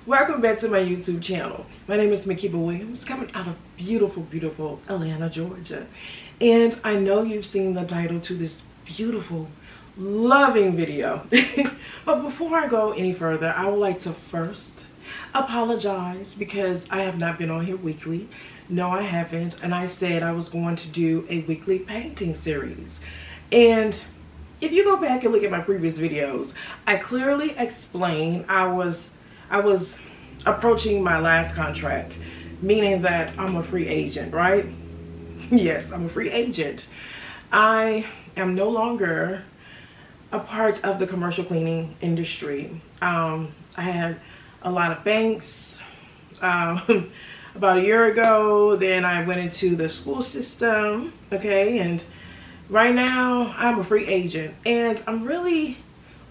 Welcome back to my YouTube channel. My name is Makeba Williams, coming out of beautiful, beautiful Atlanta, Georgia. And I know you've seen the title to this beautiful, loving video. But before I go any further, I would like to first apologize because I have not been on here weekly. No, I haven't. And I said I was going to do a weekly painting series. And if you go back and look at my previous videos, I clearly explained I was approaching my last contract, meaning that I'm a free agent, right? Yes, I'm a free agent. I am no longer a part of the commercial cleaning industry. I had a lot of banks about a year ago. Then I went into the school system, okay? And right now I'm a free agent, and I'm really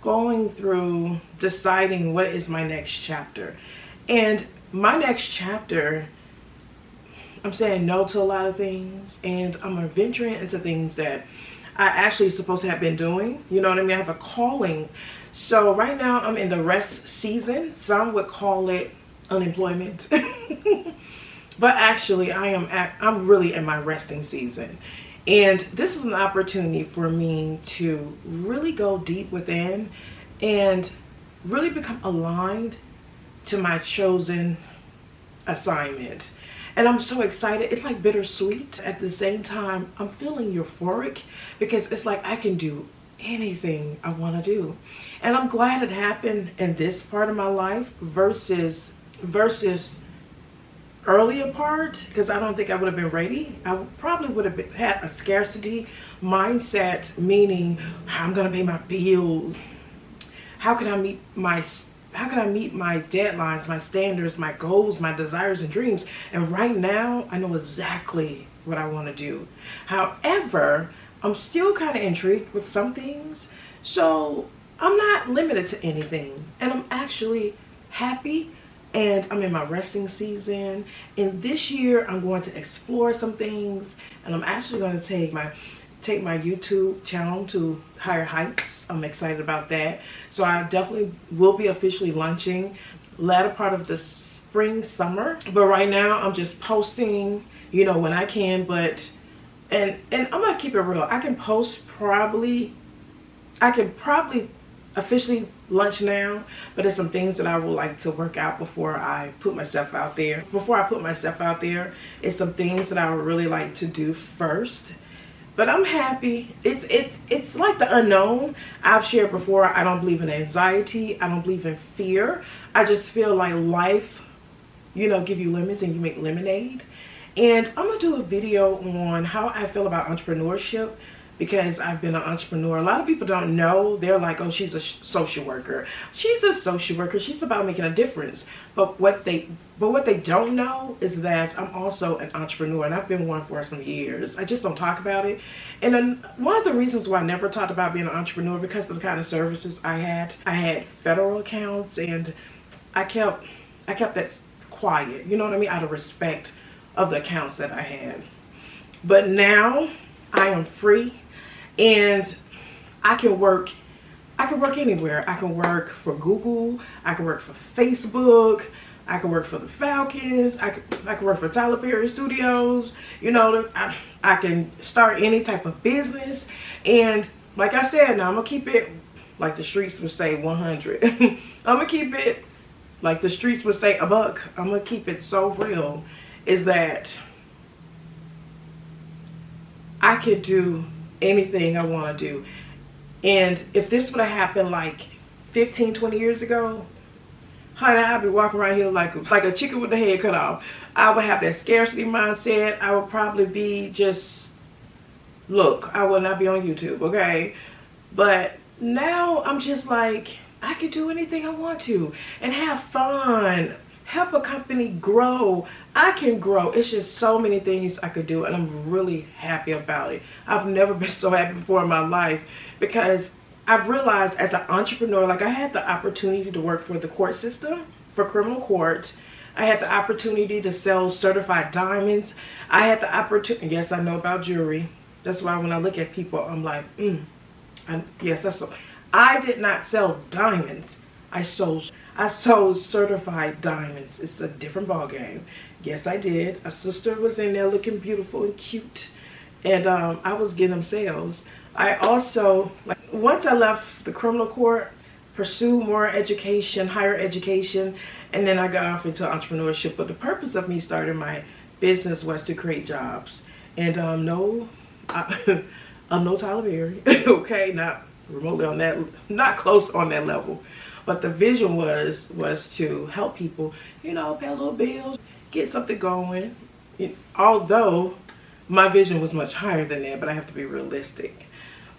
going through deciding what is my next chapter. And my next chapter, I'm saying no to a lot of things, and I'm venturing into things that I actually supposed to have been doing. You know what I mean? I have a calling. So right now I'm in the rest season. Some would call it unemployment. But actually I'm really in my resting season. And this is an opportunity for me to really go deep within and really become aligned to my chosen assignment. And I'm so excited. It's like bittersweet. At the same time, I'm feeling euphoric because it's like I can do anything I want to do. And I'm glad it happened in this part of my life versus earlier part, because I don't think I would have been ready. I probably would have had a scarcity mindset, meaning I'm gonna pay my bills. How can I meet my deadlines, my standards, my goals, my desires and dreams? And right now I know exactly what I want to do. However, I'm still kind of intrigued with some things, so I'm not limited to anything, and I'm actually happy. And I'm in my resting season. And this year I'm going to explore some things, and I'm actually going to take my YouTube channel to higher heights. I'm excited about that. So I definitely will be officially launching latter part of the spring, summer. But right now I'm just posting, you know, when I can. But and I'm gonna keep it real. I can probably officially launch now, but there's some things that I would like to work out before I put myself out there. Before I put myself out there, it's some things that I would really like to do first. But I'm happy. It's like the unknown. I've shared before, I don't believe in anxiety. I don't believe in fear. I just feel like life, you know, give you lemons and you make lemonade. And I'm gonna do a video on how I feel about entrepreneurship, because I've been an entrepreneur. A lot of people don't know. They're like, oh, she's a social worker. She's a social worker. She's about making a difference. But what they don't know is that I'm also an entrepreneur, and I've been one for some years. I just don't talk about it. And then one of the reasons why I never talked about being an entrepreneur, because of the kind of services I had federal accounts, and I kept that quiet, you know what I mean, out of respect of the accounts that I had. But now I am free. And I can work anywhere. I can work for Google, I can work for Facebook, I can work for the Falcons, I can work for Tyler Perry Studios, you know, I can start any type of business. And like I said, now I'm gonna keep it like the streets would say 100. I'm gonna keep it like the streets would say $1. I'm gonna keep it so real, is that I could do anything I want to do. And if this would have happened like 15-20 years ago, honey, I'd be walking around here like a chicken with the head cut off. I would have that scarcity mindset. I would probably be just, look, I would not be on YouTube, okay? But now I'm just like, I can do anything I want to and have fun, help a company grow. I can grow. It's just so many things I could do, and I'm really happy about it. I've never been so happy before in my life, because I've realized as an entrepreneur, like I had the opportunity to work for the court system, for criminal court. I had the opportunity to sell certified diamonds. I had the opportunity, yes, I know about jewelry. That's why when I look at people, I'm like, yes, that's so. I did not sell diamonds. I sold certified diamonds. It's a different ball game. Yes, I did. A sister was in there looking beautiful and cute, and I was getting them sales. I also, like, once I left the criminal court, pursued more education, higher education, and then I got off into entrepreneurship. But the purpose of me starting my business was to create jobs. And I'm no Tyler Perry, okay, not remotely on that, not close on that level. But the vision was to help people, you know, pay a little bills, get something going. Although my vision was much higher than that, but I have to be realistic.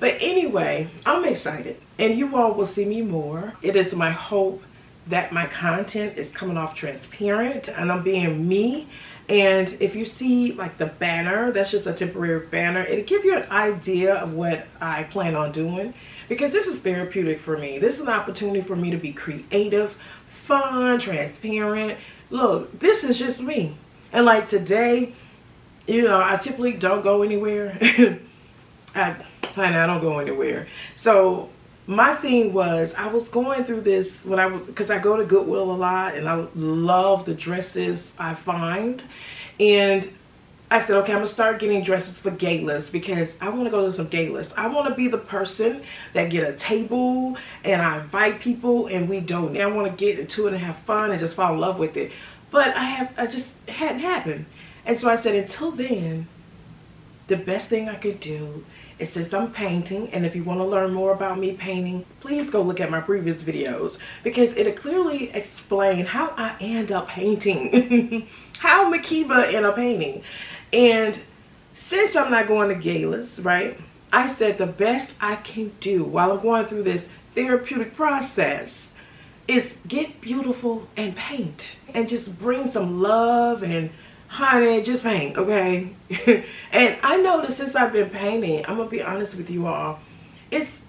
But anyway, I'm excited, and you all will see me more. It is my hope that my content is coming off transparent and I'm being me. And if you see like the banner, that's just a temporary banner. It'll give you an idea of what I plan on doing, because this is therapeutic for me. This is an opportunity for me to be creative, fun, transparent. Look, this is just me. And like today, you know, I typically don't go anywhere. I don't go anywhere. So my thing was, I was going through this because I go to Goodwill a lot and I love the dresses I find. And I said, okay, I'm gonna start getting dresses for galas, because I want to go to some galas. I want to be the person that get a table and I invite people and we donate. I want to get into it and have fun and just fall in love with it. But I just hadn't happened. And so I said, until then, the best thing I could do is, since I'm painting, and if you want to learn more about me painting, please go look at my previous videos, because it'll clearly explain how I end up painting, how Makeba end up painting. And since I'm not going to galas, right, I said the best I can do while I'm going through this therapeutic process is get beautiful and paint, and just bring some love and honey, just paint, okay? And I noticed since I've been painting, I'm gonna be honest with you all, it's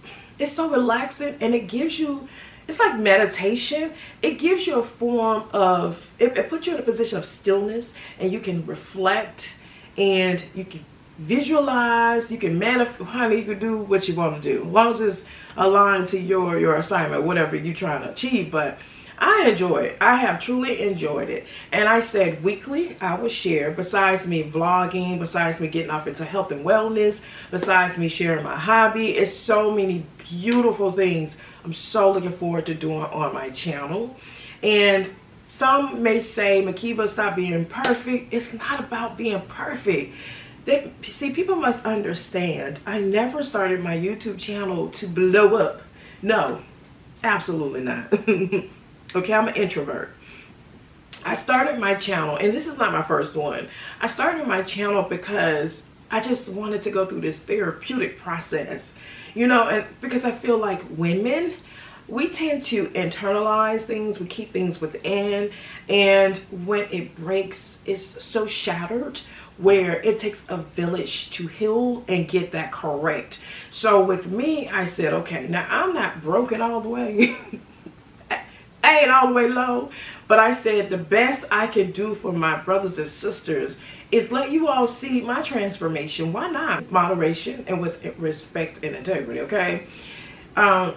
so relaxing, and it gives you, it's like meditation. It gives you a form of, it puts you in a position of stillness, and you can reflect, and you can visualize, you can manifest, honey, you can do what you want to do, as long as it's aligned to your assignment, whatever you're trying to achieve. But I enjoy it. I have truly enjoyed it. And I said weekly I would share, besides me vlogging, besides me getting off into health and wellness, besides me sharing my hobby. It's so many beautiful things I'm so looking forward to doing on my channel. And some may say, Makeba, stop being perfect. It's not about being perfect. See, people must understand, I never started my YouTube channel to blow up. No, absolutely not. Okay, I'm an introvert. I started my channel, and this is not my first one. I started my channel because I just wanted to go through this therapeutic process, you know, and because I feel like women, we tend to internalize things, we keep things within, and when it breaks, it's so shattered, where it takes a village to heal and get that correct. So with me, I said, okay, now I'm not broken all the way. I ain't all the way low, but I said the best I can do for my brothers and sisters is let you all see my transformation. Why not? Moderation and with respect and integrity, okay?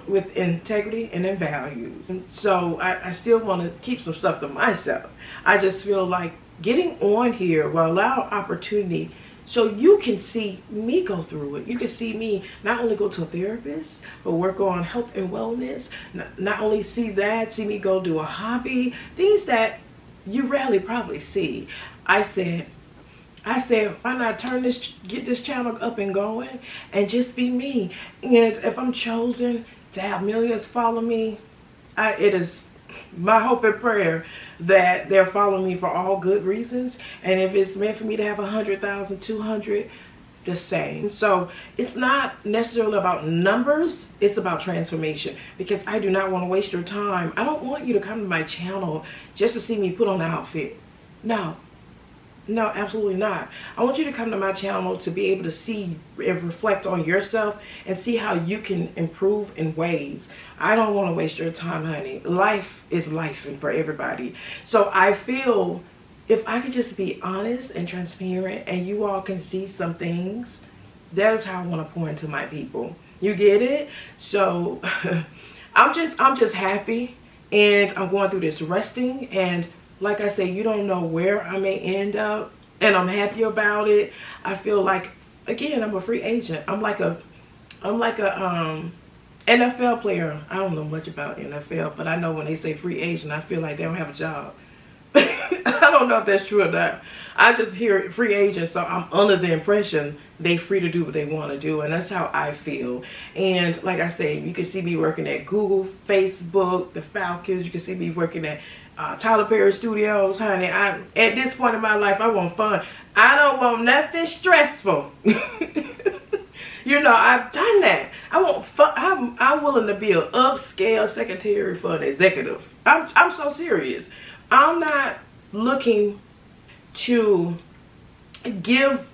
With integrity and in values. So I still want to keep some stuff to myself. I just feel like getting on here will allow opportunity so you can see me go through it. You can see me not only go to a therapist, but work on health and wellness. Not only see that, see me go do a hobby, things that you rarely probably see. I said, why not get this channel up and going and just be me? And if I'm chosen to have millions follow me, it is my hope and prayer that they're following me for all good reasons. And if it's meant for me to have 100,000, 200, the same. So it's not necessarily about numbers, it's about transformation, because I do not want to waste your time. I don't want you to come to my channel just to see me put on an outfit. No, absolutely not. I want you to come to my channel to be able to see and reflect on yourself and see how you can improve in ways. I don't want to waste your time, honey. Life is life and for everybody. So I feel if I could just be honest and transparent and you all can see some things, that is how I want to pour into my people. You get it? So I'm just happy and I'm going through this resting, and like I say, you don't know where I may end up, and I'm happy about it. I feel like, again, I'm a free agent. I'm like a NFL player. I don't know much about NFL, but I know when they say free agent, I feel like they don't have a job. I don't know if that's true or not. I just hear free agent, so I'm under the impression they free to do what they want to do, and that's how I feel. And like I say, you can see me working at Google, Facebook, the Falcons. You can see me working at Tyler Perry Studios, honey. At this point in my life, I want fun. I don't want nothing stressful. You know, I've done that. I want fun. I'm willing to be an upscale secretary for an executive. I'm so serious. I'm not looking to give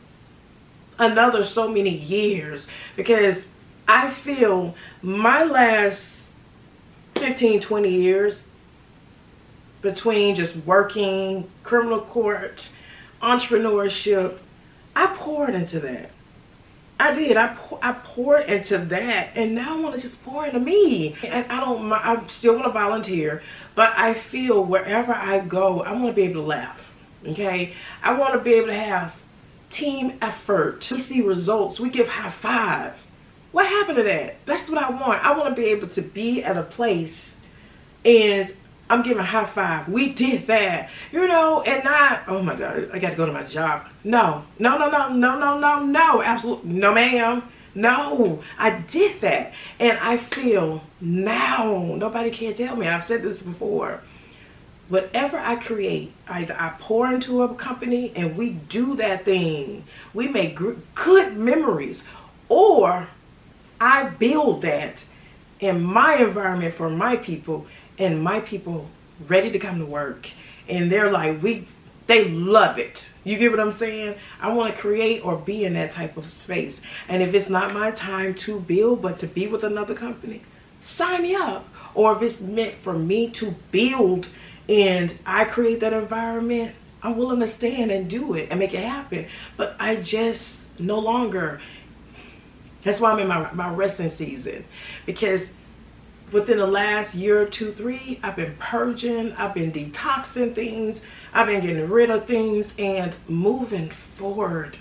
another so many years, because I feel my last 15, 20 years between just working, criminal court, entrepreneurship, I poured into that. I did. I poured into that, and now I want to just pour into me. And I still want to volunteer, but I feel wherever I go, I want to be able to laugh. Okay? I want to be able to have team effort. We see results. We give high five. What happened to that? That's what I want. I want to be able to be at a place and I'm giving high five. We did that, you know, and not, oh my God, I got to go to my job. No, absolutely, no ma'am. No, I did that. And I feel now, nobody can tell me, I've said this before, whatever I create, either I pour into a company and we do that thing, we make good memories, or I build that in my environment for my people, and my people ready to come to work, and they're like, they love it. You get what I'm saying? I want to create or be in that type of space. And if it's not my time to build, but to be with another company, sign me up. Or if it's meant for me to build and I create that environment, I'm willing to stand and do it and make it happen. But I just no longer, that's why I'm in my resting season, because within the last year, 2, 3, I've been purging, I've been detoxing things, I've been getting rid of things and moving forward.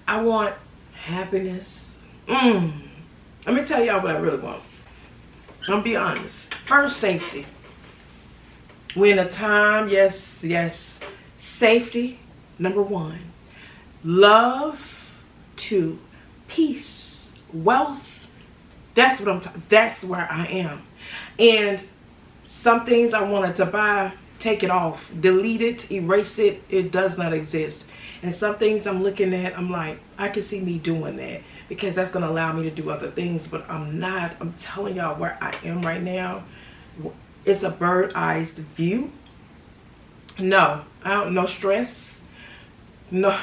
I want happiness. Let me tell y'all what I really want. I'm gonna be honest. First, safety. We're in a time, yes, safety, number 1. Love, 2. Peace, wealth. That's what I'm talking. That's where I am. And some things I wanted to buy, take it off, delete it, erase it. It does not exist. And some things I'm looking at, I'm like, I can see me doing that, because that's going to allow me to do other things. But I'm not. I'm telling y'all where I am right now. It's a bird-eye view. No, no stress. No,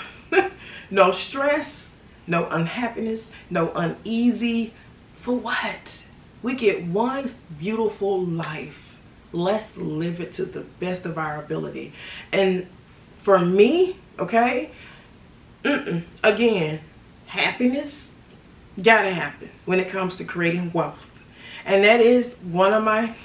no stress. No unhappiness. No uneasy. For what? We get one beautiful life. Let's live it to the best of our ability. And for me, okay, again, happiness gotta happen when it comes to creating wealth. And that is one of my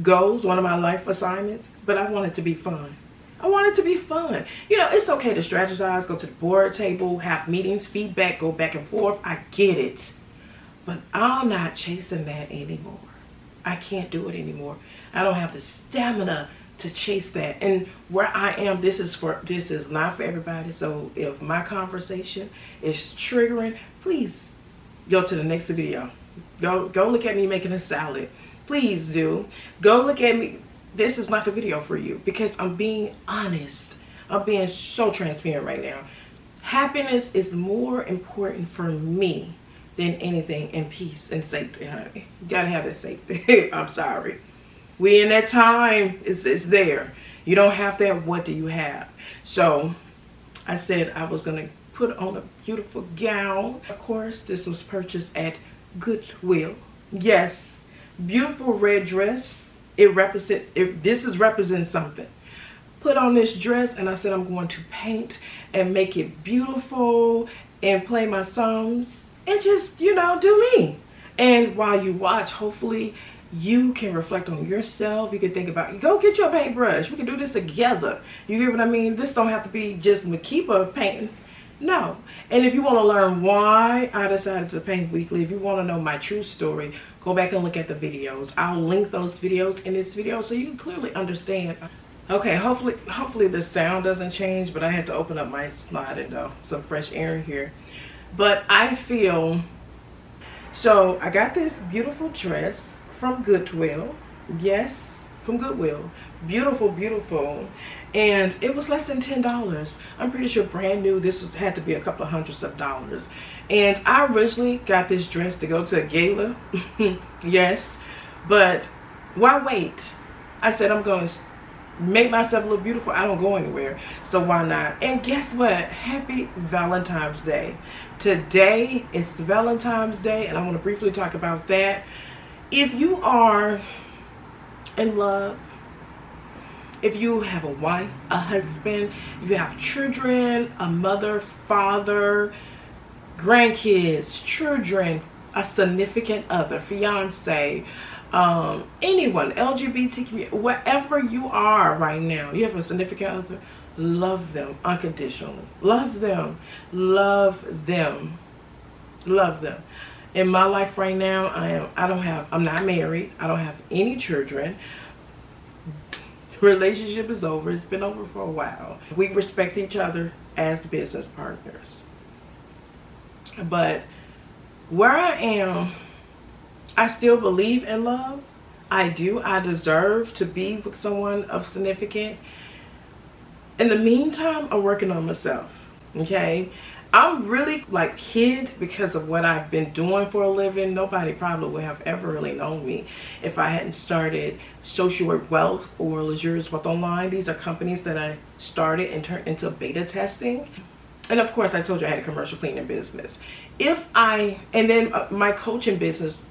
goals, one of my life assignments. But I want it to be fun. I want it to be fun. You know, it's okay to strategize, go to the board table, have meetings, feedback, go back and forth. I get it. But I'm not chasing that anymore. I can't do it anymore. I don't have the stamina to chase that. And where I am, this is not for everybody. So if my conversation is triggering, please go to the next video. Go look at me making a salad. Please do. Go look at me. This is not the video for you, because I'm being honest. I'm being so transparent right now. Happiness is more important for me than anything, in peace and safety, honey. You gotta have that safety. I'm sorry. We in that time, it's there. You don't have that, what do you have? So I said I was gonna put on a beautiful gown. Of course, this was purchased at Goodwill. Yes, beautiful red dress. This represents something. Put on this dress, and I said I'm going to paint and make it beautiful and play my songs. And just, you know, do me. And while you watch, hopefully you can reflect on yourself. You can think about, go get your paintbrush. We can do this together. You get what I mean? This don't have to be just Makeba painting. No. And if you want to learn why I decided to paint weekly, if you want to know my true story, go back and look at the videos. I'll link those videos in this video so you can clearly understand. Okay, hopefully the sound doesn't change, but I had to open up my slide and some fresh air in here. But I feel, so I got this beautiful dress from Goodwill. Yes, from Goodwill. Beautiful, beautiful. And it was less than $10. I'm pretty sure brand new. This had to be a couple of hundreds of dollars. And I originally got this dress to go to a gala. Yes. But why wait? I said I'm going to make myself look beautiful. I don't go anywhere. So why not? And guess what? Happy Valentine's Day. Today is Valentine's Day, and I want to briefly talk about that. If you are in love, if you have a wife, a husband, you have children, a mother, father, grandkids, children, a significant other, fiance, anyone, LGBT community, wherever you are right now, you have a significant other, love them unconditionally. Love them. Love them. Love them. In my life right now, I'm not married. I don't have any children. Relationship is over. It's been over for a while. We respect each other as business partners. But where I am, I still believe in love. I do. I deserve to be with someone of significance. In the meantime, I'm working on myself. Okay? I'm really like hid because of what I've been doing for a living. Nobody probably would have ever really known me if I hadn't started Social Work Wealth or Luxurious Wealth Online. These are companies that I started and turned into beta testing. And of course, I told you I had a commercial cleaning business. And then my coaching business,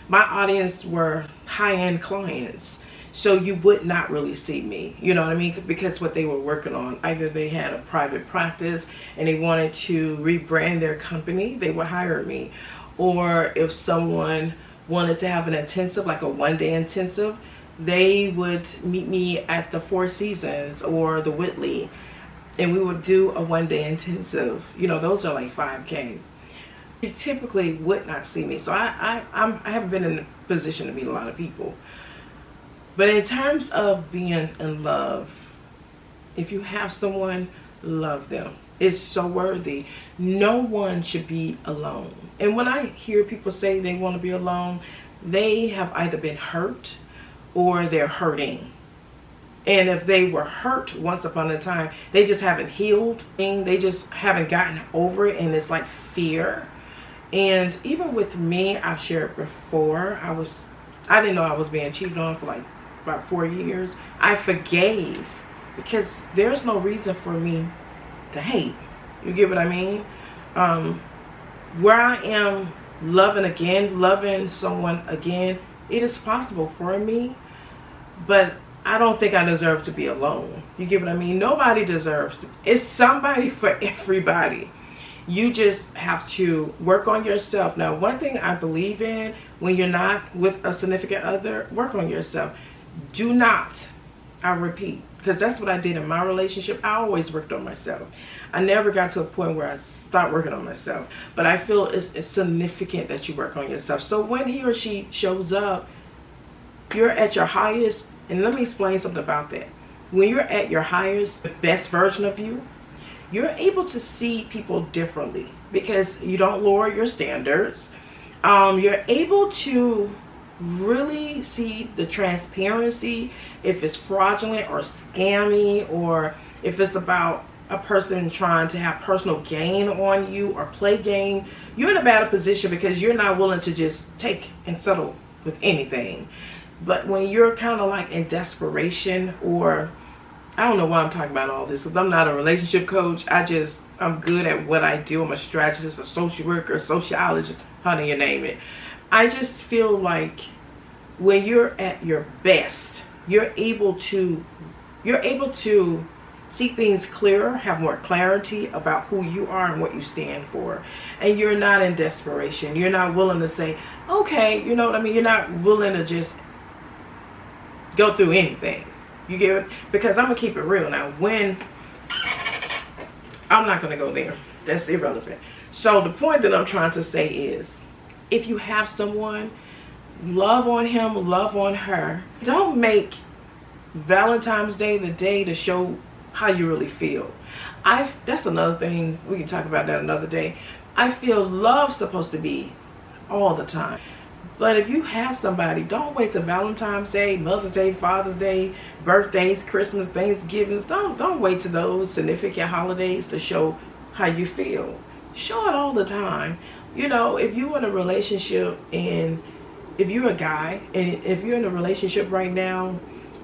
my audience were high-end clients. So you would not really see me, you know what I mean? Because what they were working on, either they had a private practice and they wanted to rebrand their company, they would hire me. Or if someone wanted to have an intensive, like a one-day intensive, they would meet me at the Four Seasons or the Whitley, and we would do a one-day intensive. You know, those are like $5K. You typically would not see me. So I haven't been in a position to meet a lot of people. But in terms of being in love, if you have someone, love them. It's so worthy. No one should be alone. And when I hear people say they want to be alone, they have either been hurt or they're hurting. And if they were hurt once upon a time, they just haven't healed. They just haven't gotten over it, and it's like fear. And even with me, I've shared before, I didn't know I was being cheated on for like about 4 years. I forgave because there's no reason for me to hate. You get what I mean? Where I am loving someone again, it is possible for me, but I don't think I deserve to be alone. You get what I mean? Nobody deserves to. It's somebody for everybody. You just have to work on yourself. Now, one thing I believe in, when you're not with a significant other, work on yourself. Do not, I repeat, because that's what I did in my relationship. I always worked on myself. I never got to a point where I stopped working on myself. But I feel it's significant that you work on yourself. So when he or she shows up, you're at your highest. And let me explain something about that. When you're at your highest, the best version of you, you're able to see people differently because you don't lower your standards. You're able to really see the transparency, if it's fraudulent or scammy, or if it's about a person trying to have personal gain on you or play game. You're in a better position because you're not willing to just take and settle with anything. But when you're kind of like in desperation, or I don't know why I'm talking about all this because I'm not a relationship coach. I'm good at what I do. I'm a strategist, a social worker, a sociologist, honey, you name it. I just feel like when you're at your best, you're able to see things clearer, have more clarity about who you are and what you stand for. And you're not in desperation. You're not willing to say, okay, you know what I mean? You're not willing to just go through anything. You get it? Because I'm going to keep it real now. I'm not going to go there. That's irrelevant. So the point that I'm trying to say is, if you have someone, love on him, love on her. Don't make Valentine's Day the day to show how you really feel. That's another thing. We can talk about that another day. I feel love's supposed to be all the time. But if you have somebody, don't wait till Valentine's Day, Mother's Day, Father's Day, birthdays, Christmas, Thanksgivings. Don't wait till those significant holidays to show how you feel. Show it all the time. You know, if you're in a relationship, and if you're a guy, and if you're in a relationship right now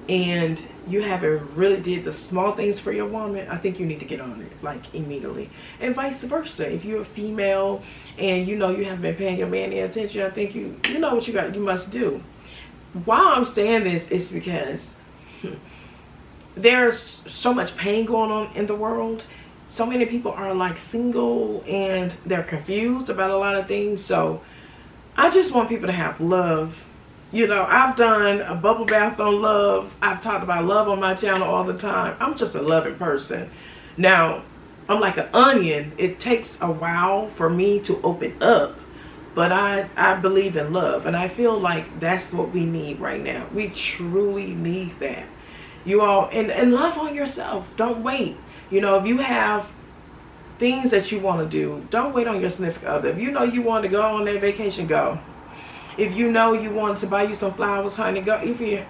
and you haven't really did the small things for your woman, I think you need to get on it, like, immediately. And vice versa. If you're a female and you know you haven't been paying your man any attention, I think you know what you must do. Why I'm saying this is because there's so much pain going on in the world. So many people are like single and they're confused about a lot of things. So I just want people to have love. You know, I've done a bubble bath on love. I've talked about love on my channel all the time. I'm just a loving person. Now, I'm like an onion. It takes a while for me to open up. But I believe in love. And I feel like that's what we need right now. We truly need that. You all, and love on yourself. Don't wait. You know, if you have things that you want to do, don't wait on your significant other. If you know you want to go on that vacation, go. If you know you want to buy you some flowers, honey, go. Even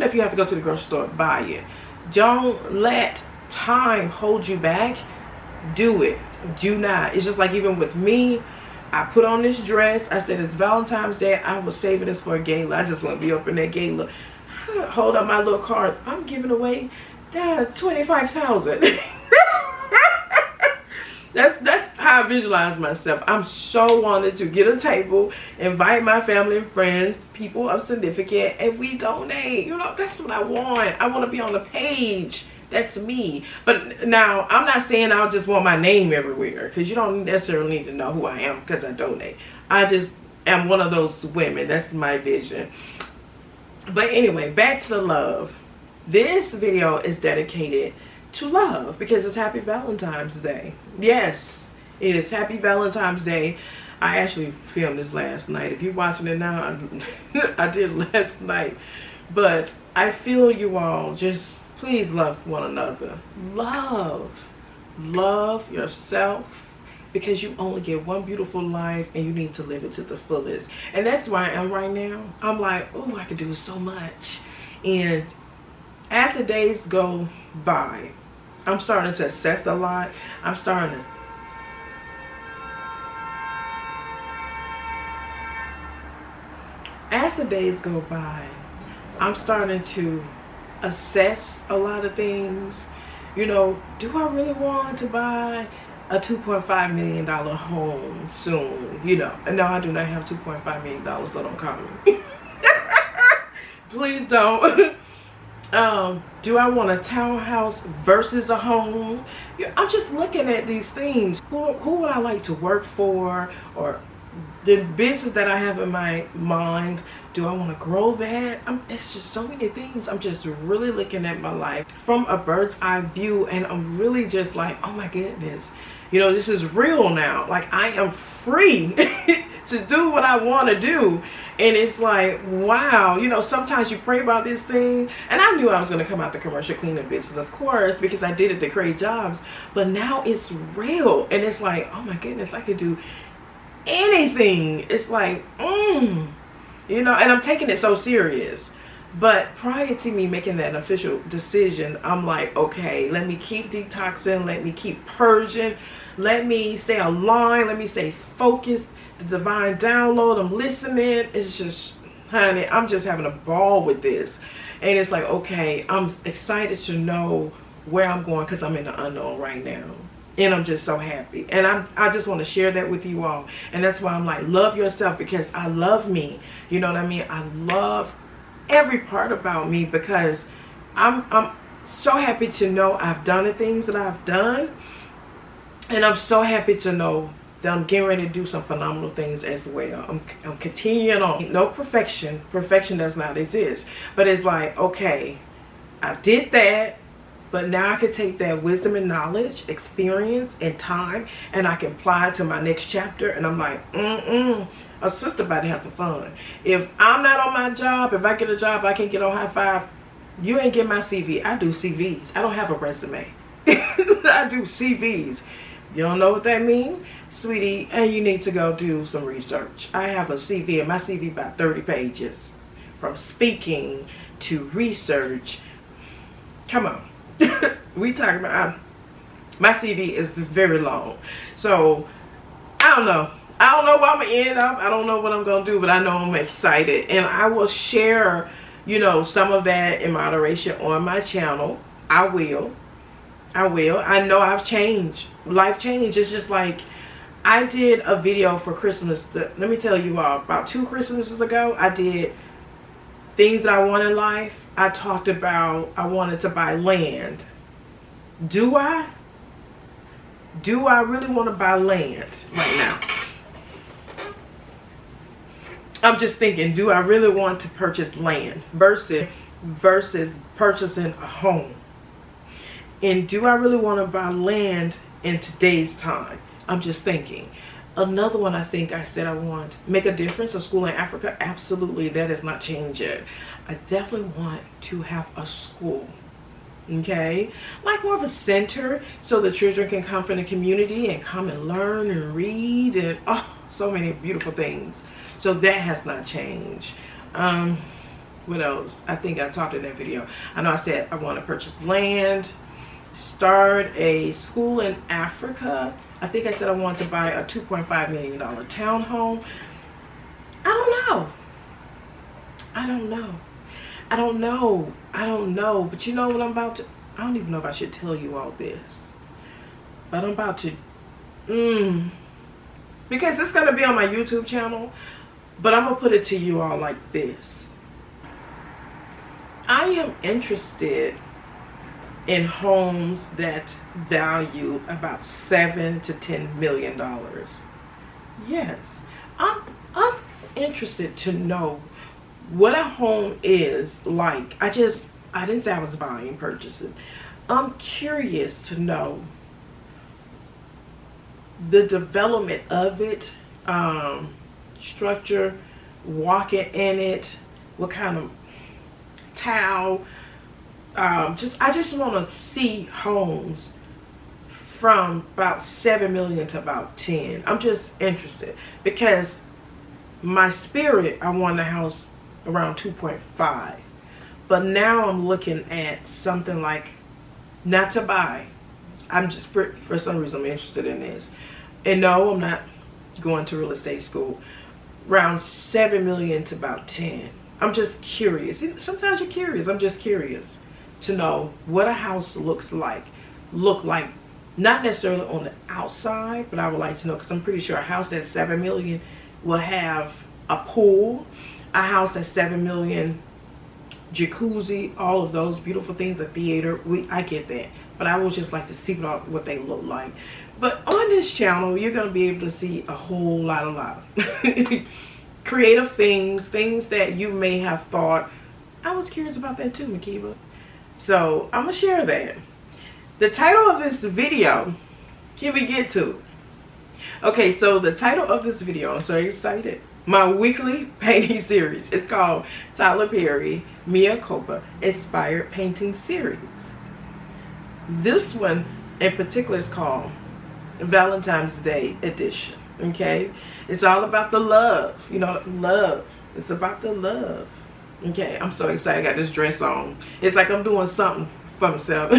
if you have to go to the grocery store, buy it. Don't let time hold you back. Do it. Do not. It's just like even with me, I put on this dress. I said it's Valentine's Day. I was saving this for a gala. I just want to be up in that gala. Hold up my little card. I'm giving away $25,000. That's how I visualize myself. I'm so wanted to get a table, invite my family and friends, people of significant, and we donate. You know, that's what I want. I want to be on the page. That's me. But now, I'm not saying I'll just want my name everywhere, because you don't necessarily need to know who I am because I donate. I just am one of those women. That's my vision. But anyway, back to the love. This video is dedicated to love because it's Happy Valentine's Day. Yes, it is Happy Valentine's Day. I actually filmed this last night. If you're watching it now, I did last night. But I feel you all, just please love one another. Love yourself, because you only get one beautiful life and you need to live it to the fullest. And that's where I am right now. I'm like, oh, I could do so much. And as the days go by, I'm starting to assess a lot. As the days go by, I'm starting to assess a lot of things. You know, do I really want to buy a $2.5 million home soon? You know, no, I do not have $2.5 million, so don't call me. Please don't. Do I want a townhouse versus a home? I'm just looking at these things. Who would I like to work for? Or the business that I have in my mind, do I want to grow that? It's just so many things. I'm just really looking at my life from a bird's eye view, and I'm really just like, oh my goodness, you know, this is real now. Like, I am free to do what I want to do. And it's like, wow, you know, sometimes you pray about this thing. And I knew I was going to come out the commercial cleaning business, of course, because I did it to create jobs. But now it's real. And it's like, oh my goodness, I could do anything. It's like, you know, and I'm taking it so serious. But prior to me making that official decision, I'm like, okay, let me keep detoxing, let me keep purging, let me stay aligned, let me stay focused. The divine download, I'm listening. It's just, honey, I'm just having a ball with this. And it's like, okay, I'm excited to know where I'm going, because I'm in the unknown right now. And I'm just so happy. And I just want to share that with you all. And that's why I'm like, love yourself, because I love me. You know what I mean? I love every part about me, because I'm so happy to know I've done the things that I've done. And I'm so happy to know that I'm getting ready to do some phenomenal things as well. I'm continuing on. No perfection. Perfection does not exist. But it's like, okay, I did that, but now I can take that wisdom and knowledge, experience, and time, and I can apply it to my next chapter. And I'm like, a sister about to have some fun. If I'm not on my job, if I get a job I can't get on high five, you ain't get my CV. I do CVs. I don't have a resume. I do CVs. You don't know what that means, sweetie, and you need to go do some research. I have a CV, and my CV about 30 pages. From speaking to research. Come on. We talking about, my CV is very long. So, I don't know. I don't know where I'm going to end up. I don't know what I'm going to do, but I know I'm excited. And I will share, you know, some of that in moderation on my channel. I will. I know I've changed. Life changed. It's just like, I did a video for Christmas. Let me tell you all, about 2 Christmases ago, I did things that I want in life. I talked about I wanted to buy land. Do I? Do I really want to buy land right now? I'm just thinking, do I really want to purchase land versus purchasing a home? And do I really want to buy land in today's time? I'm just thinking. Another one, I think I said I want make a difference, a school in Africa. Absolutely, that has not changed yet. I definitely want to have a school, okay? Like more of a center so the children can come from the community and come and learn and read and so many beautiful things. So that has not changed. What else? I think I talked in that video. I know I said I want to purchase land, start a school in Africa. I think I said I want to buy a $2.5 million townhome. I don't know. But you know what I'm about to, I don't even know if I should tell you all this. But I'm about to, because it's going to be on my YouTube channel. But I'm going to put it to you all like this. I am interested in homes that value about $7 to $10 million. Yes, I'm interested to know what a home is like. I didn't say I was buying, purchasing. I'm curious to know the development of it, structure, walking in it, what kind of tile. I just want to see homes from about 7 million to about 10. I'm just interested because my spirit, I want a house around 2.5, but now I'm looking at something like, not to buy. I'm just for some reason I'm interested in this, and no, I'm not going to real estate school. Around 7 million to about 10. I'm just curious. Sometimes you're curious. I'm just curious to know what a house look like, not necessarily on the outside, but I would like to know, because I'm pretty sure a house that's 7 million will have a pool, a house that's 7 million, jacuzzi, all of those beautiful things, a theater. I get that, but I would just like to see what they look like. But on this channel, you're going to be able to see a whole lot of creative things that you may have thought, I was curious about that too, Makeba. So I'm gonna share that. The title of this video, can we get to it? Okay, so the title of this video, I'm so excited. My weekly painting series. It's called Tyler Perry Mea Culpa Inspired Painting Series. This one in particular is called Valentine's Day Edition. Okay, it's all about the love. You know, love. It's about the love. Okay, I'm so excited. I got this dress on. It's like I'm doing something for myself.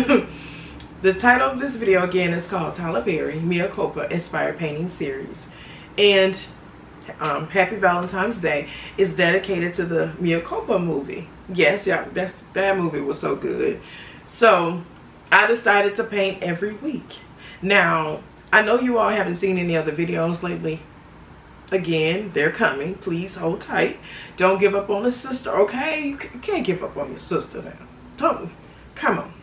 The title of this video again is called Tyler Perry Mea Culpa Inspired Painting Series, and Happy Valentine's Day is dedicated to the Mea Culpa movie. Yes, yeah, that movie was so good. So I decided to paint every week. Now I know you all haven't seen any other videos lately. Again, they're coming. Please hold tight. Don't give up on the sister, okay? You can't give up on your sister now. Don't. Come on.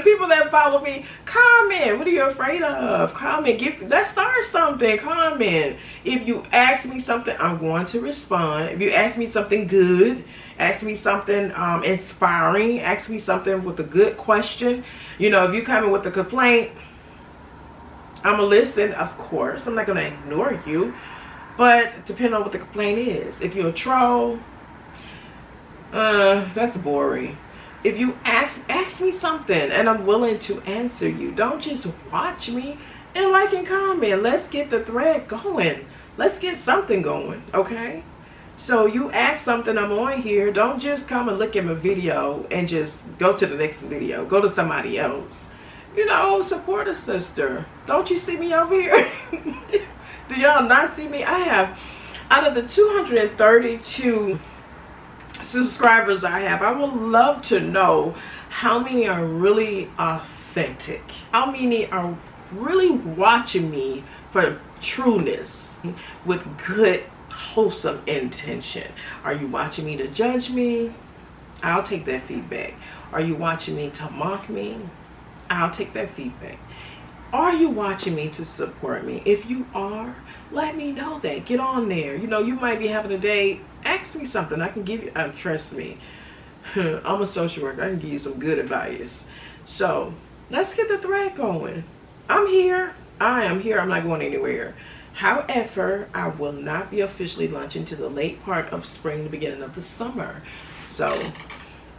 the people that follow me, comment. What are you afraid of? Comment. Let's start something. Comment. If you ask me something, I'm going to respond. If you ask me something good, ask me something inspiring, ask me something with a good question. You know, if you come in with a complaint, I'm going to listen, of course. I'm not going to ignore you. But depending on what the complaint is. If you're a troll, that's boring. If you ask me something and I'm willing to answer you, don't just watch me and like and comment. Let's get the thread going. Let's get something going, okay? So you ask something, I'm on here. Don't just come and look at my video and just go to the next video. Go to somebody else. You know, support a sister. Don't you see me over here? Do y'all not see me? I have, out of the 232 subscribers I have, I would love to know how many are really authentic. How many are really watching me for trueness with good, wholesome intention. Are you watching me to judge me? I'll take that feedback. Are you watching me to mock me? I'll take that feedback. Are you watching me to support me? If you are, let me know that. Get on there. You know, you might be having a day. Ask me something. I can give you, trust me. I'm a social worker. I can give you some good advice. So let's get the thread going. I'm here. I am here. I'm not going anywhere. However, I will not be officially launching to the late part of spring, the beginning of the summer. So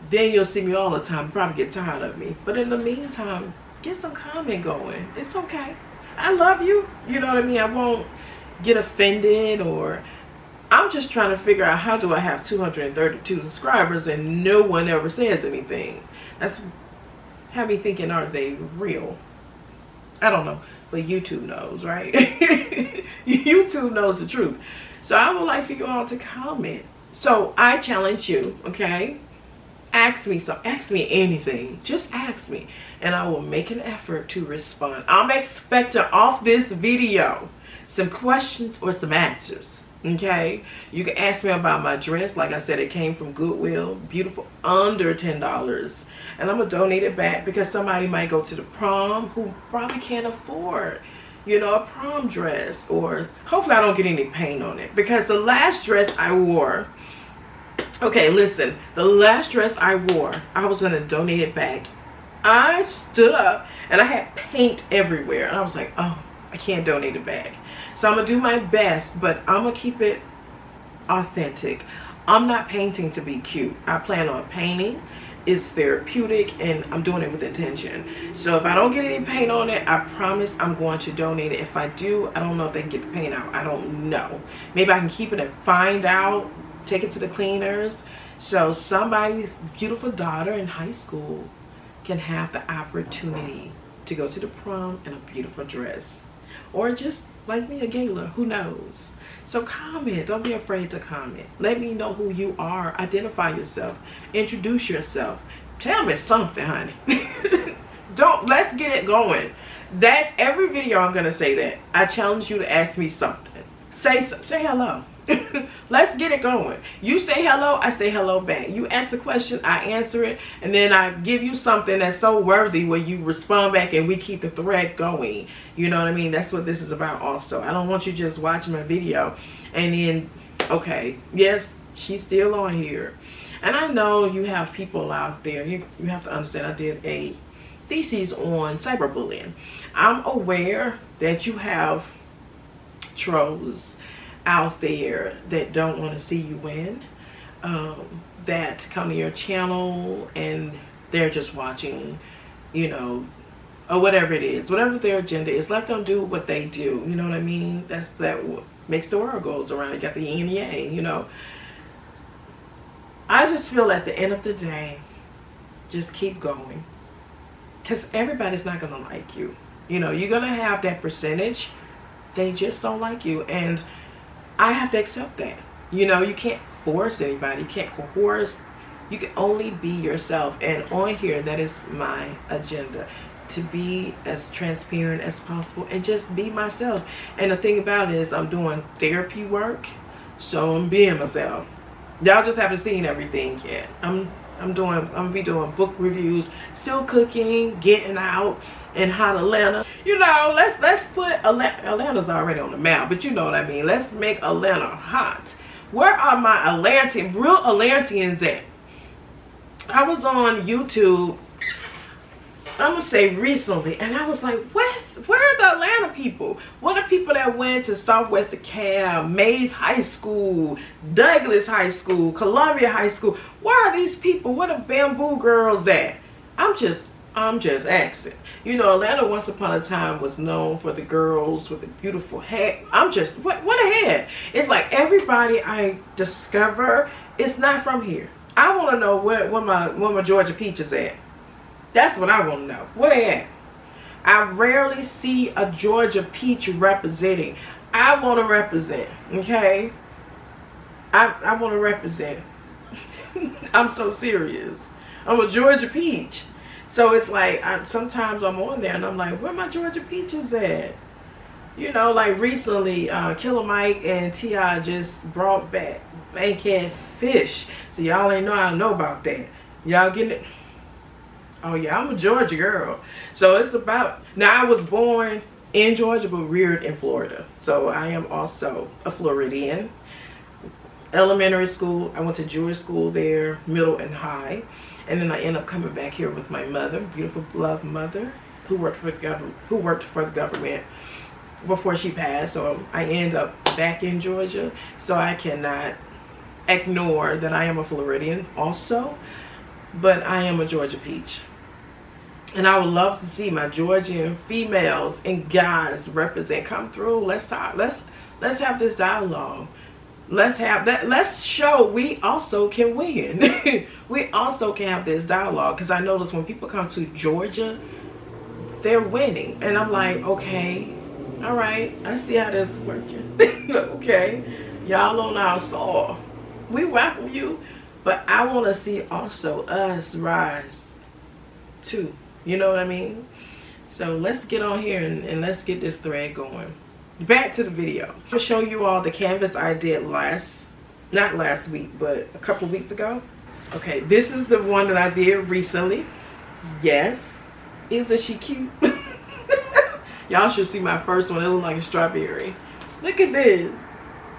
then you'll see me all the time. You'll probably get tired of me. But in the meantime, get some comment going. It's okay. I love you. You know what I mean? I won't get offended, or I'm just trying to figure out how do I have 232 subscribers and no one ever says anything. That's have me thinking, are they real? I don't know. But YouTube knows, right? YouTube knows the truth. So I would like for you all to comment. So I challenge you, okay? Ask me anything. Just ask me. And I will make an effort to respond. I'm expecting off this video some questions or some answers. Okay? You can ask me about my dress. Like I said, it came from Goodwill. Beautiful. Under $10. And I'm going to donate it back because somebody might go to the prom who probably can't afford, you know, a prom dress. Or hopefully I don't get any paint on it. Because the last dress I wore, okay, listen, the last dress I wore, I was going to donate it back. I stood up and I had paint everywhere. And I was like, oh, I can't donate it back. So I'm going to do my best, but I'm going to keep it authentic. I'm not painting to be cute. I plan on painting. It's therapeutic and I'm doing it with intention. So if I don't get any paint on it, I promise I'm going to donate it. If I do, I don't know if they can get the paint out. I don't know. Maybe I can keep it and find out, take it to the cleaners. So somebody's beautiful daughter in high school can have the opportunity to go to the prom in a beautiful dress. Or just like me, a gala, who knows? So comment. Don't be afraid to comment. Let me know who you are. Identify yourself. Introduce yourself. Tell me something, honey. Let's get it going. That's every video I'm going to say that. I challenge you to ask me something. Say hello. Let's get it going. You say hello, I say hello back. You ask a question, I answer it, and then I give you something that's so worthy where you respond back and we keep the thread going. You know what I mean? That's what this is about also. I don't want you just watching my video and then, okay, yes, she's still on here. And I know you have people out there. You have to understand I did a thesis on cyberbullying. I'm aware that you have trolls out there that don't want to see you win, that come to your channel and they're just watching, you know, or whatever it is, whatever their agenda is. Let them do what they do. You know what I mean? That what makes the world goes around. You got the yin and yang, you know. I just feel at the end of the day, just keep going, because everybody's not gonna like you. You know, you're gonna have that percentage. They just don't like you, and I have to accept that. You know, you can't force anybody. You can't coerce. You can only be yourself. And on here, that is my agenda. To be as transparent as possible and just be myself. And the thing about it is I'm doing therapy work. So I'm being myself. Y'all just haven't seen everything yet. I'm I'm gonna be doing book reviews, still cooking, getting out, and hot Atlanta. You know, let's put Atlanta's already on the map, but you know what I mean. Let's make Atlanta hot. Where are my real Atlanteans at? I was on YouTube, I'm gonna say recently, and I was like, where are the Atlanta people? What are people that went to Southwest DeKalb, Mays High School, Douglas High School, Columbia High School? Where are these people? Where the bamboo girls at? I'm just asking. You know, Atlanta once upon a time was known for the girls with the beautiful hair. What a head. It's like everybody I discover is not from here. I want to know where my Georgia peach is at. That's what I want to know. Where they at? I rarely see a Georgia peach representing. I want to represent, okay? I want to represent. I'm so serious. I'm a Georgia peach. So it's like, sometimes I'm on there and I'm like, where my Georgia peaches at? You know, like recently, Killer Mike and T.I. just brought back bankhead fish. So y'all ain't know I know about that. Y'all getting it? Oh yeah, I'm a Georgia girl. So it's about, now I was born in Georgia but reared in Florida. So I am also a Floridian. Elementary school, I went to Jewish school there, middle and high. And then I ended up coming back here with my mother, beautiful beloved mother, who worked for the government before she passed. So I end up back in Georgia. So I cannot ignore that I am a Floridian also, but I am a Georgia peach. And I would love to see my Georgian females and guys represent, come through. Let's talk. Let's have this dialogue. Let's have that. Let's show we also can win. We also can have this dialogue, because I notice when people come to Georgia, they're winning, and I'm like, okay, all right, I see how this is working. Okay, y'all on our soil, we welcome you, but I want to see also us rise too. You know what I mean? So let's get on here and let's get this thread going. Back to the video. I'll show you all the canvas I did not last week, but a couple weeks ago. Okay, this is the one that I did recently. Yes, isn't she cute? Y'all should see my first one. It looked like a strawberry. Look at this.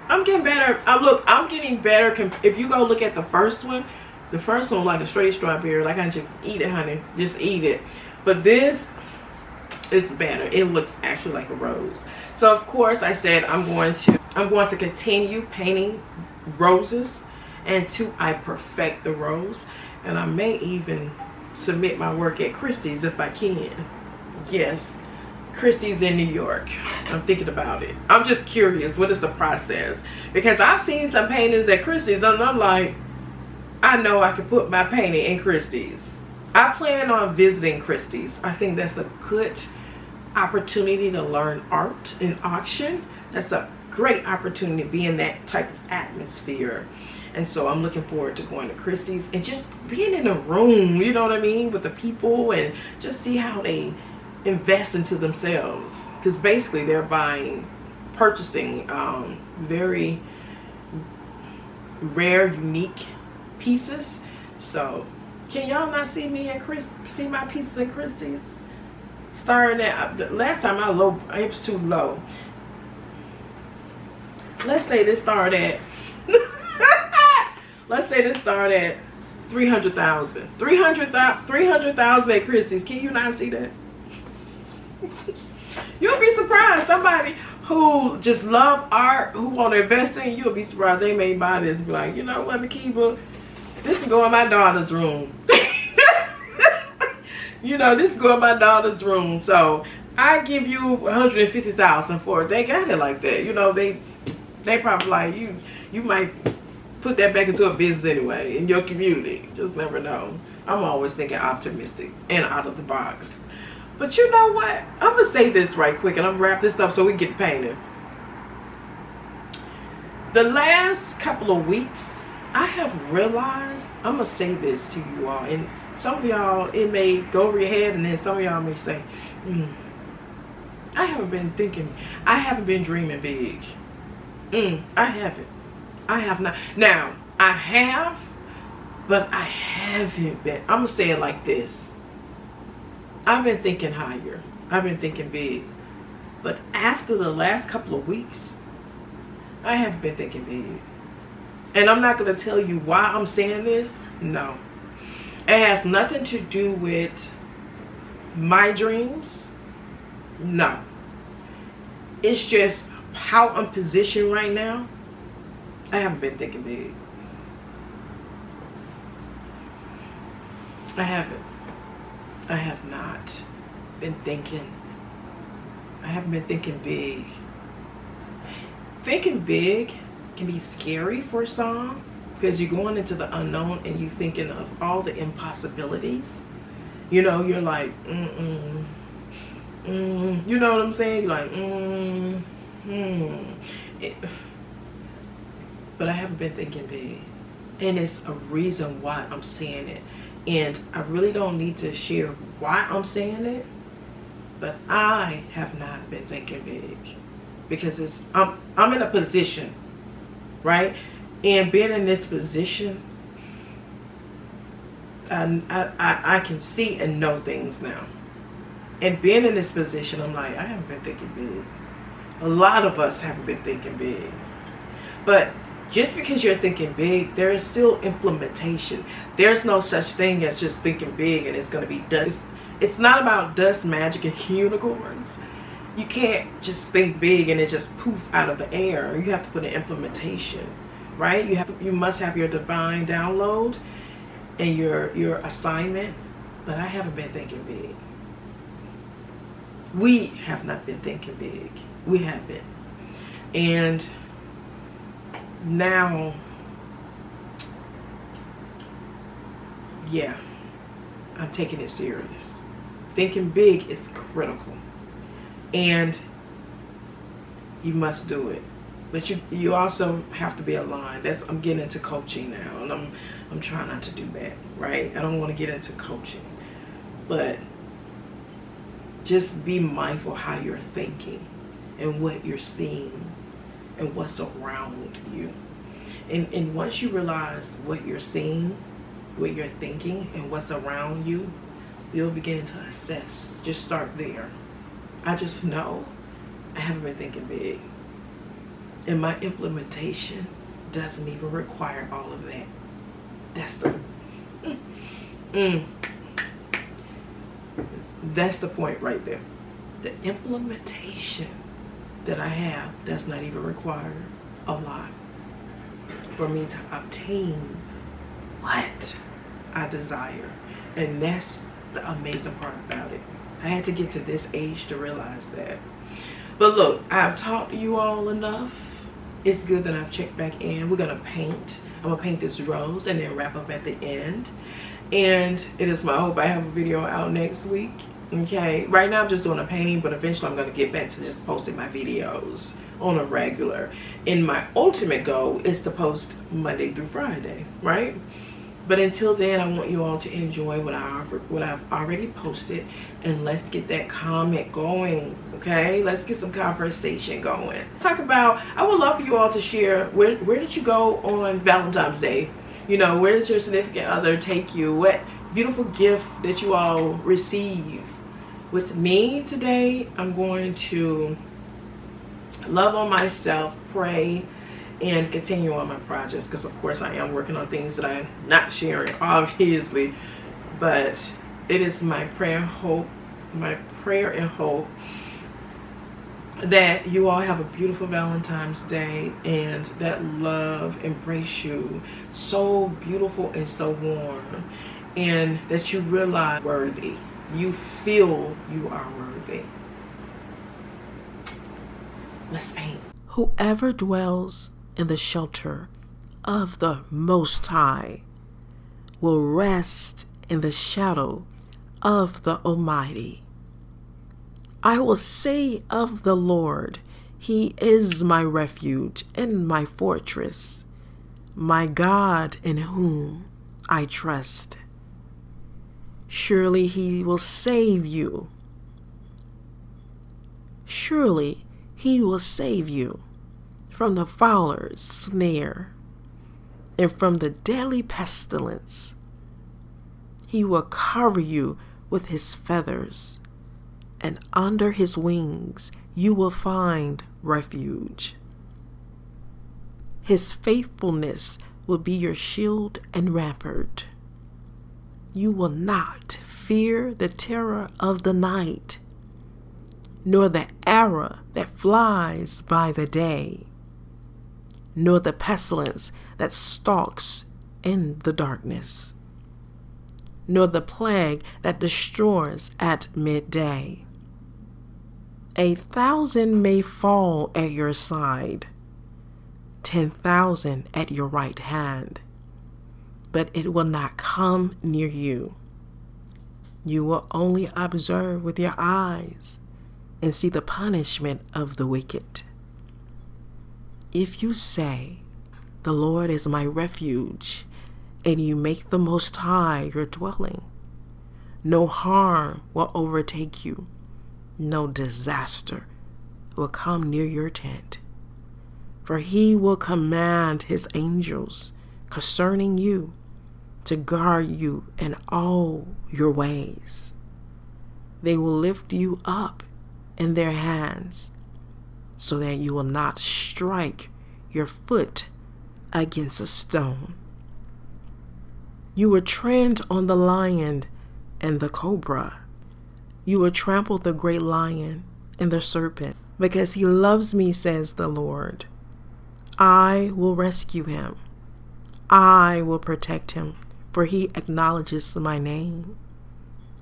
I'm getting better. I'm getting better. If you go look at the first one like a straight strawberry. Like, I just eat it, honey. Just eat it. But this is better. It looks actually like a rose. So of course I said I'm going to continue painting roses until I perfect the rose, and I may even submit my work at Christie's if I can. Yes, Christie's in New York. I'm thinking about it. I'm just curious, what is the process? Because I've seen some paintings at Christie's and I'm like, I know I can put my painting in Christie's. I plan on visiting Christie's. I think that's a good opportunity to learn art in auction. That's a great opportunity to be in that type of atmosphere. And so I'm looking forward to going to Christie's and just being in a room, you know what I mean, with the people, and just see how they invest into themselves. Because basically they're purchasing very rare, unique pieces. So can y'all not see me at see my pieces at Christie's? Starting at, last time it was too low. Let's say this started at let's say this started at 300,000. 300,000 at Christie's. Can you not see that? You'll be surprised. Somebody who just love art, who want to invest in, you'll be surprised they may buy this and be like, you know what, Makeba, this can go in my daughter's room. You know, this go in my daughter's room. So I give you 150,000 for it. They got it like that. You know, they probably like, you might put that back into a business anyway in your community. Just never know. I'm always thinking optimistic and out of the box. But you know what? I'm gonna say this right quick and I'm gonna wrap this up so we can get painted. The last couple of weeks, I have realized, I'm gonna say this to you all, and some of y'all, it may go over your head, and then some of y'all may say, I haven't been thinking, I haven't been dreaming big. I haven't. I have not. Now, I have, But I haven't been. I'm going to say it like this. I've been thinking higher. I've been thinking big. But after the last couple of weeks, I haven't been thinking big. And I'm not going to tell you why I'm saying this. No. It has nothing to do with my dreams. No. It's just how I'm positioned right now. I haven't been thinking big. I haven't. I have not been thinking. I haven't been thinking big. Thinking big can be scary for some because you're going into the unknown and you're thinking of all the impossibilities. You know, you're like, you know what I'm saying? You're like, But I haven't been thinking big. And it's a reason why I'm saying it. And I really don't need to share why I'm saying it. But I have not been thinking big. Because I'm in a position, right? And being in this position, I can see and know things now. And being in this position, I'm like, I haven't been thinking big. A lot of us haven't been thinking big. But just because you're thinking big, there is still implementation. There's no such thing as just thinking big and it's going to be dust. It's not about dust, magic, and unicorns. You can't just think big and it just poof out of the air. You have to put an implementation, right? You must have your divine download and your assignment. But I haven't been thinking big. We have not been thinking big. We haven't. And now, yeah, I'm taking it serious. Thinking big is critical. And you must do it. But you also have to be aligned. I'm getting into coaching now, and I'm trying not to do that, right? I don't want to get into coaching. But just be mindful how you're thinking and what you're seeing and what's around you. And once you realize what you're seeing, what you're thinking, and what's around you, you'll begin to assess. Just start there. I just know I haven't been thinking big. And my implementation doesn't even require all of that. That's that's the point right there. The implementation that I have does not even require a lot for me to obtain what I desire. And that's the amazing part about it. I had to get to this age to realize that. But look, I've talked to you all enough. It's good that I've checked back in. We're gonna paint. I'm gonna paint this rose and then wrap up at the end. And it is my hope I have a video out next week. Okay, right now I'm just doing a painting, but eventually I'm gonna get back to just posting my videos on a regular. And my ultimate goal is to post Monday through Friday, right? But until then, I want you all to enjoy what I've already posted, and let's get that comment going, okay? Let's get some conversation going. I would love for you all to share, where did you go on Valentine's Day? You know, where did your significant other take you? What beautiful gift did you all receive? With me today, I'm going to love on myself, pray, and continue on my projects, because of course I am working on things that I'm not sharing, obviously. But it is my prayer and hope that you all have a beautiful Valentine's Day, and that love embrace you so beautiful and so warm, and that you realize worthy. You feel you are worthy. Let's paint. Whoever dwells in the shelter of the Most High will rest in the shadow of the Almighty. I will say of the Lord, He is my refuge and my fortress, my God in whom I trust. Surely He will save you. Surely He will save you from the fowler's snare and from the deadly pestilence. He will cover you with his feathers, and under his wings you will find refuge. His faithfulness will be your shield and rampart. You will not fear the terror of the night, nor the arrow that flies by the day, nor the pestilence that stalks in the darkness, nor the plague that destroys at midday. 1,000 may fall at your side, 10,000 at your right hand, but it will not come near you. You will only observe with your eyes and see the punishment of the wicked. If you say, "The Lord is my refuge," and you make the Most High your dwelling, no harm will overtake you, no disaster will come near your tent. For he will command his angels concerning you to guard you in all your ways. They will lift you up in their hands so that you will not strike your foot against a stone. You will tread on the lion and the cobra. You will trample the great lion and the serpent. Because he loves me, says the Lord, I will rescue him. I will protect him, for he acknowledges my name.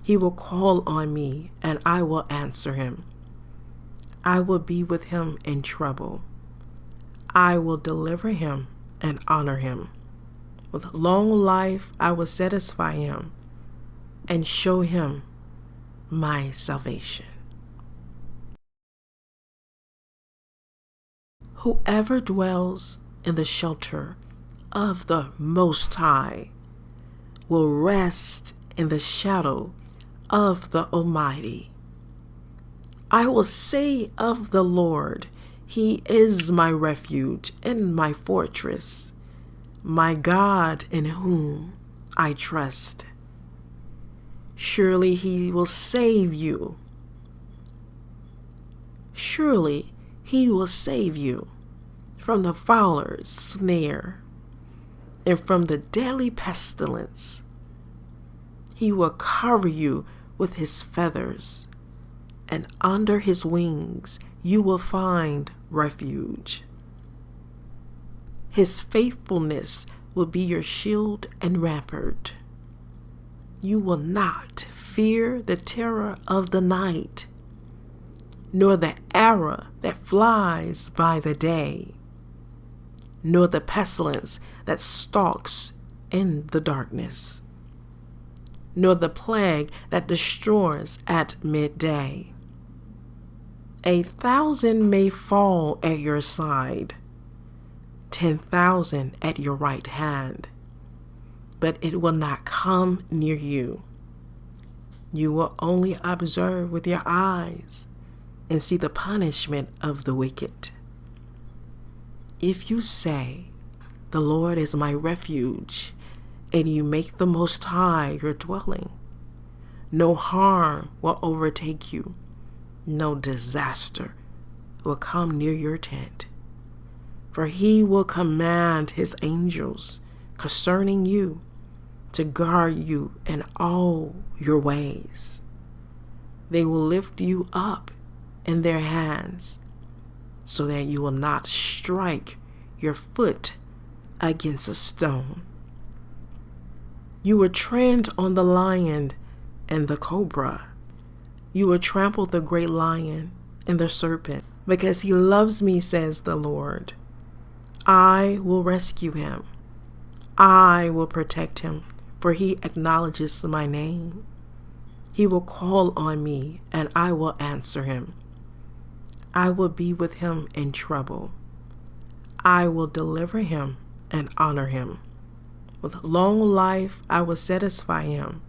He will call on me, and I will answer him. I will be with him in trouble. I will deliver him and honor him. With long life I will satisfy him and show him my salvation. Whoever dwells in the shelter of the Most High will rest in the shadow of the Almighty. I will say of the Lord, he is my refuge and my fortress, my God in whom I trust. Surely he will save you. Surely he will save you from the fowler's snare and from the deadly pestilence. He will cover you with his feathers, and under his wings you will find refuge. His faithfulness will be your shield and rampart. You will not fear the terror of the night, nor the arrow that flies by the day, nor the pestilence that stalks in the darkness, nor the plague that destroys at midday. 1,000 may fall at your side, 10,000 at your right hand, but it will not come near you. You will only observe with your eyes and see the punishment of the wicked. If you say, "The Lord is my refuge," and you make the Most High your dwelling, no harm will overtake you, no disaster will come near your tent. For he will command his angels concerning you to guard you in all your ways. They will lift you up in their hands so that you will not strike your foot against a stone. You will tread on the lion and the cobra. You will trample the great lion and the serpent. Because he loves me, says the Lord, I will rescue him. I will protect him, for he acknowledges my name. He will call on me, and I will answer him. I will be with him in trouble. I will deliver him and honor him. With long life I will satisfy him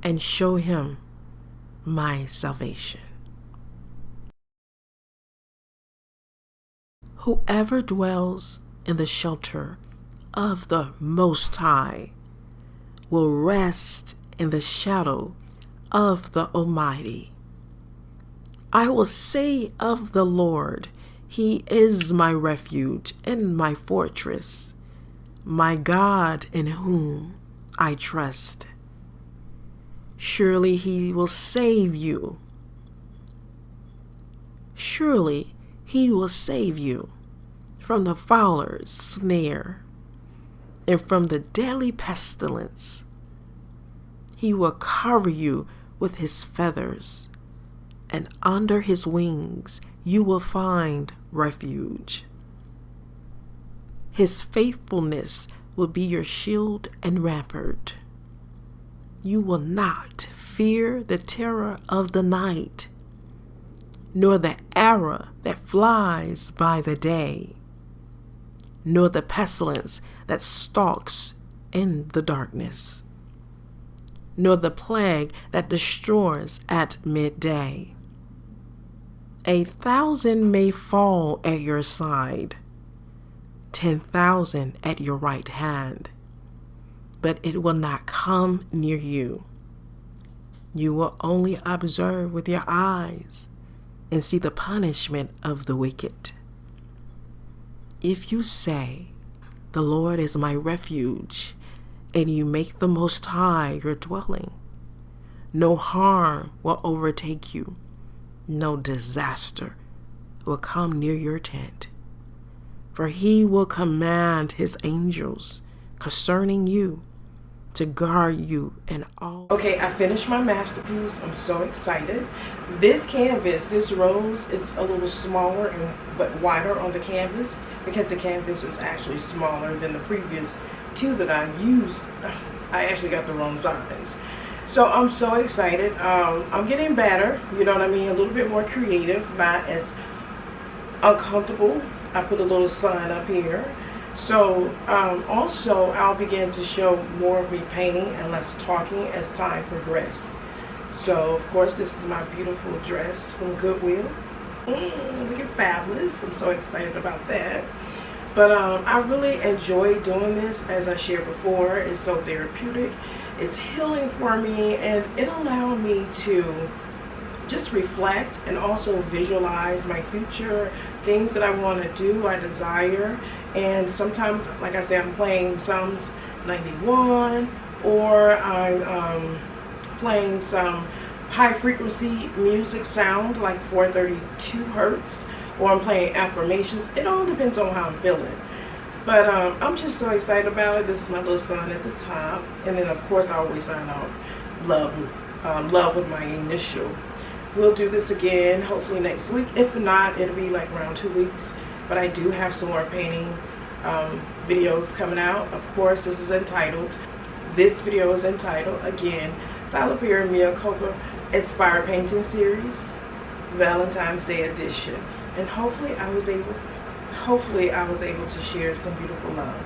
and show him my salvation. Whoever dwells in the shelter of the Most High will rest in the shadow of the Almighty. I will say of the Lord, He is my refuge and my fortress, my God in whom I trust. Surely He will save you. Surely He will save you from the fowler's snare and from the deadly pestilence. He will cover you with His feathers, and under His wings you will find refuge. His faithfulness will be your shield and rampart. You will not fear the terror of the night, nor the arrow that flies by the day, nor the pestilence that stalks in the darkness, nor the plague that destroys at midday. 1,000 may fall at your side, 10,000 at your right hand, but it will not come near you. You will only observe with your eyes and see the punishment of the wicked. If you say, "The Lord is my refuge," and you make the Most High your dwelling, no harm will overtake you, no disaster will come near your tent. For He will command His angels concerning you to guard you in all. Okay, I finished my masterpiece. I'm so excited. This canvas, this rose, is a little smaller but wider on the canvas because the canvas is actually smaller than the previous two that I used. I actually got the wrong size. So I'm so excited. I'm getting better, you know what I mean? A little bit more creative, not as uncomfortable. I put a little sign up here. So also I'll begin to show more of me painting and less talking as time progresses. So of course this is my beautiful dress from Goodwill. Looking fabulous. I'm so excited about that. But I really enjoy doing this. As I shared before, it's so therapeutic. It's healing for me, and it allowed me to just reflect and also visualize my future, things that I want to do, I desire. And sometimes, like I said, I'm playing Psalms 91, or I'm playing some high frequency music sound like 432 hertz, or I'm playing affirmations. It all depends on how I'm feeling. But I'm just so excited about it. This is my little sign at the top. And then of course I always sign off love with my initial. We'll do this again hopefully next week. If not, it'll be like around 2 weeks. But I do have some more painting videos coming out. Of course, this video is entitled, again, Tyler Perry Mea Culpa Inspired Painting Series, Valentine's Day edition. And hopefully I was able to share some beautiful love.